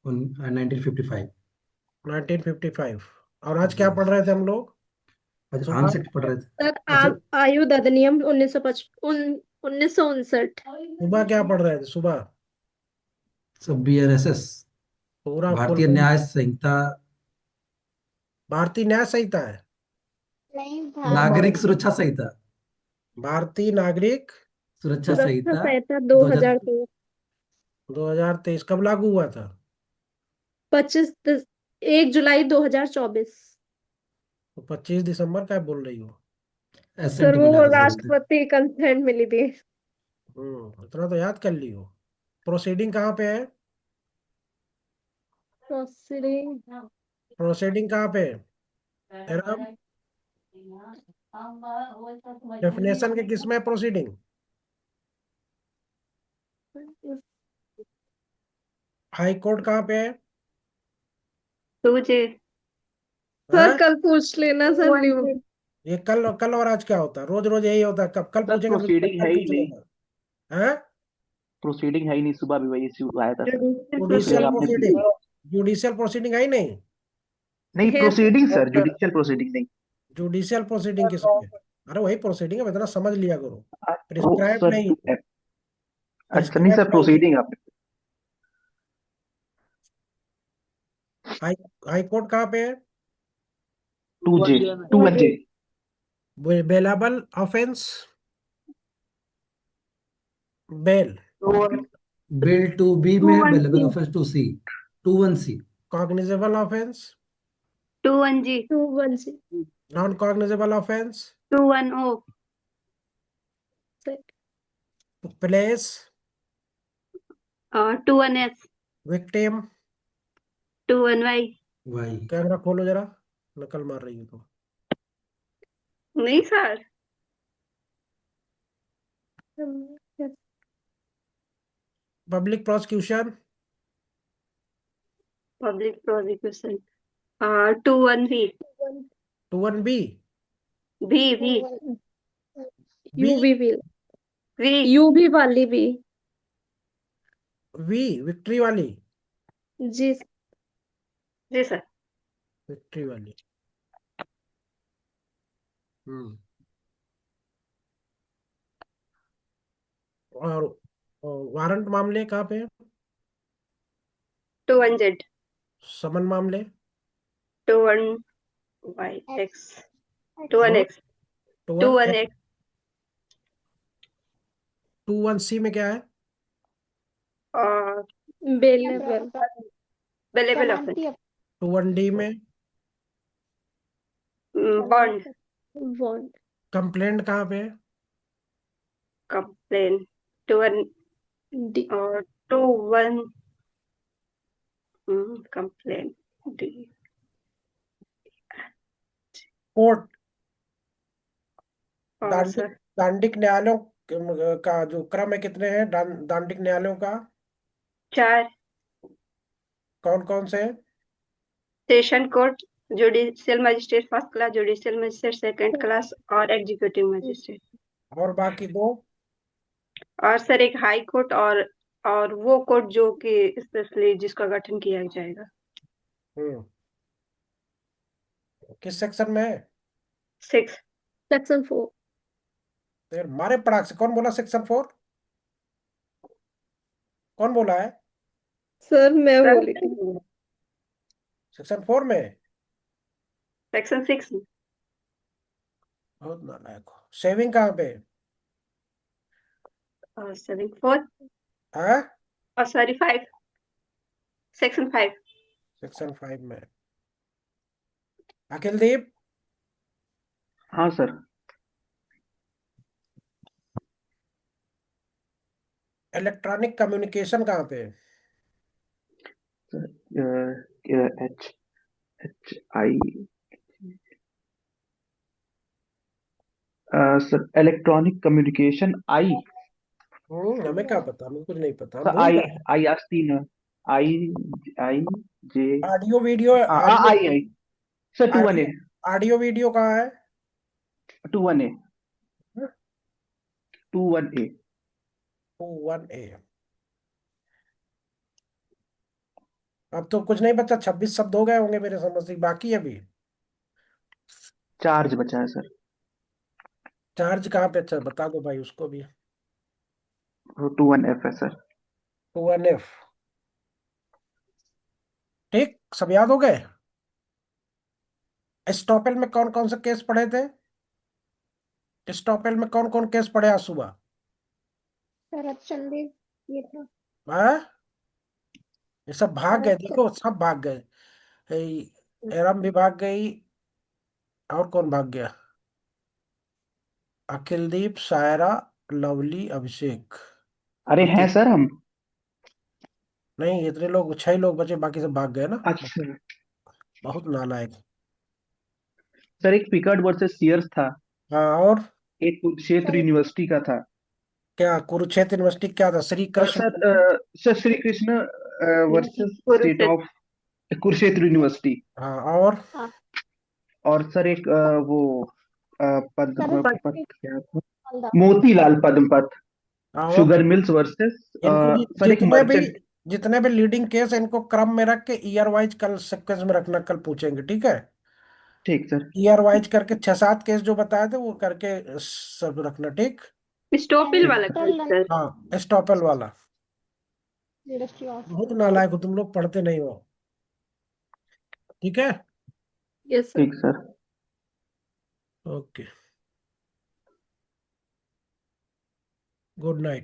I: 1955।
A: 1955। और आज क्या
I: जी
A: पढ़ रहे थे हम लोग?
I: आज
A: सुबह
I: आर्म्स एक्ट पढ़ रहे थे।
F: सर
I: अच्छा
F: आयुध अधिनियम 1959।
A: सुबह क्या पढ़ रहे थे सुबह?
I: सब BNSS
A: पूरा खोल
I: भारतीय
A: कर।
I: न्याय संहिता,
A: भारतीय न्याय संहिता है?
E: नहीं
I: नागरिक
E: भारत
I: सुरक्षा संहिता,
A: भारतीय नागरिक
I: सुरक्षा
F: सुरक्षा
I: संहिता
F: संहिता
I: 2000।
F: 2023।
A: 2023 कब लागू हुआ था?
F: 1 जुलाई 2024।
A: तो 25 दिसंबर का बोल रही हो?
F: सर
I: एसेंट
F: वो
I: मिला था सर उस दिन।
F: राष्ट्रपति कंसेंट मिली थी।
A: इतना तो याद कर ली हो। प्रोसीडिंग कहाँ पे है?
F: प्रोसीडिंग।
A: प्रोसीडिंग कहाँ पे है? एरम, डेफिनेशन के किस में प्रोसीडिंग? हाई कोर्ट कहाँ पे है?
F: तुझे सर
A: हाँ?
F: कल पूछ लेना सर न्यू।
A: ये कल कल और आज क्या होता है? रोज रोज यही होता है, कब कल
C: सर
A: पूछेंगे तो
C: प्रोसीडिंग
A: कल
C: है ही
A: पूछ
C: नहीं।
A: लेना। हाँ?
C: प्रोसीडिंग है ही नहीं, सुबह भी वही इश्यू आया था सर।
F: जुडिशियल
C: इसलिए
A: जुडिशियल
C: आपने
F: प्रोसीडिंग।
A: प्रोसीडिंग, जुडिशियल प्रोसीडिंग आई नहीं?
C: नहीं,
F: है
C: proceeding sir,
F: sir.
C: Judicial proceeding नहीं।
A: जुडिशियल प्रोसीडिंग किस में? अरे वही प्रोसीडिंग है, इतना समझ लिया करो।
C: ओ
A: प्रिस्क्राइब
C: सर,
A: नहीं,
C: अच्छा नहीं
A: प्रिस्क्राइब
C: सर,
A: नहीं है।
C: प्रोसीडिंग आपने।
A: हाई हाई कोर्ट कहाँ पे है?
C: 2J, 2 1J।
A: Bailable offence, bail,
I: bill two B में है, bailable
H: 2-1
I: offence two C, 2-1 C.
A: Cognizable offence,
H: 2-1 G
F: 2-1
A: non cognizable offence,
H: 2-1 O
A: place,
H: 2-1 S
A: victim.
H: 2-1 Y।
I: Y.
A: Camera खोलो जरा, नकल मार रही है तो।
H: नहीं sir,
A: public prosecution,
H: public prosecution 2-1 V
A: 2-1 B,
H: V
A: V,
F: UB भी,
H: V
F: यूबी वाली भी।
A: वी विक्ट्री वाली,
F: जी
H: जी सर।
A: विक्ट्री वाली। हम्म। और वारंट मामले कहाँ पे?
H: 2-1 Z
A: समन मामले
H: 2-1 YX
A: और
H: 2-1X
A: 2-1
H: 2-1X
A: 2-1 सी में क्या है?
H: और
F: बेलेबल,
H: बेलेबल ऑफेंस
A: 2-1 डी में
H: बॉन्ड
F: बॉन्ड,
A: कंप्लेंट कहाँ पे है?
H: कंप्लेन 2-1
F: डी,
H: और 2-1 कंप्लेन D
A: कोर्ट,
H: और
A: दांडिक
H: सर
A: दांडिक न्यायालयों का जो क्रम है, कितने हैं दांडिक न्यायालयों का?
H: 4
A: कौन कौन से?
H: Session court, judicial magistrate first class, judicial magistrate second class और एग्जीक्यूटिव मजिस्ट्रेट।
A: और बाकी दो?
H: और सर एक हाई कोर्ट और वो कोर्ट जो कि स्पेशली जिसका गठन किया जाएगा।
A: हम्म। किस सेक्शन में है?
H: 6
F: सेक्शन 4।
A: तो मारे पड़ाक से कौन बोला सेक्शन 4? कौन बोला है?
F: सर मैं
H: सर
F: बोली थी।
A: सेक्शन 4 में?
H: सेक्शन 6
A: बहुत नालायक हो। सेविंग कहाँ पे?
H: और 4
A: हाँ,
H: और सॉरी 5 सेक्शन 5
A: सेक्शन 5 में। अखिलदीप,
G: हाँ सर।
A: इलेक्ट्रॉनिक कम्युनिकेशन कहाँ पे?
G: H H I sir, electronic communication I.
A: हमें क्या पता, हमें कुछ नहीं पता, हम
G: सर
A: भूल
G: आई,
A: गए।
G: आई आज 3 है। I I J
A: audio video,
G: I I sir 2-1 A।
A: Audio video कहाँ है?
G: 2-1 A 2-1 A
A: 2-1 A। अब तो कुछ नहीं बचा, 26 शब्द हो गए होंगे मेरे समझ से, बाकी है अभी।
G: चार्ज बचा है सर।
A: चार्ज कहाँ पे? अच्छा बता दो भाई उसको भी।
G: वो 2-1 F है सर।
A: 2-1 F। ठीक, सब याद हो गए? स्टॉपेल में कौन कौन से केस पढ़े थे? स्टॉपेल में कौन कौन केस पढ़े आज सुबह?
E: करप्शन भी ये था।
A: हाँ, ये सब भाग गए,
E: करप्शन
A: देखो सब भाग गए। एरम भी भाग गई। और कौन भाग गया? अखिलदीप, सायरा, लवली, अभिषेक
G: अरे
A: और
G: हैं सर हम।
A: नहीं, इतने लोग, 6 लोग बचे, बाकी सब भाग गए ना।
G: अच्छा
A: बहुत नालायक।
G: सर, एक पिकर्ड वर्सेस सीयर्स था,
A: हाँ, और
G: एक कुरुक्षेत्र यूनिवर्सिटी का था।
A: क्या कुरुक्षेत्र यूनिवर्सिटी क्या था? Shri Krishna?
G: Sir Shri Krishna versus state of Kurukshetra university.
A: हाँ, और
E: हाँ
G: और सर एक वो
E: सरस्वती
G: पद क्या था,
E: मालदा।
G: मोतीलाल पद्मपत
A: और
G: शुगर मिल्स वर्सेस
A: इनको
G: सर एक मर्चेंट।
A: जितने भी लीडिंग केस, इनको क्रम में रख के ईयर वाइज कल सीक्वेंस में रखना, कल पूछेंगे, ठीक है?
G: ठीक सर।
A: ईयर वाइज करके 6-7 केस जो बताए थे वो करके सब रखना, ठीक?
H: स्टोपिल वाला
E: सेंट्रल
H: केस सर।
A: हाँ, स्टॉपेल वाला।
E: यूनिवर्सिटी ऑफ
A: बहुत नालायक हो तुम लोग, पढ़ते नहीं हो, ठीक है?
F: Yes sir.
G: ठीक सर।
A: ओके। Good night.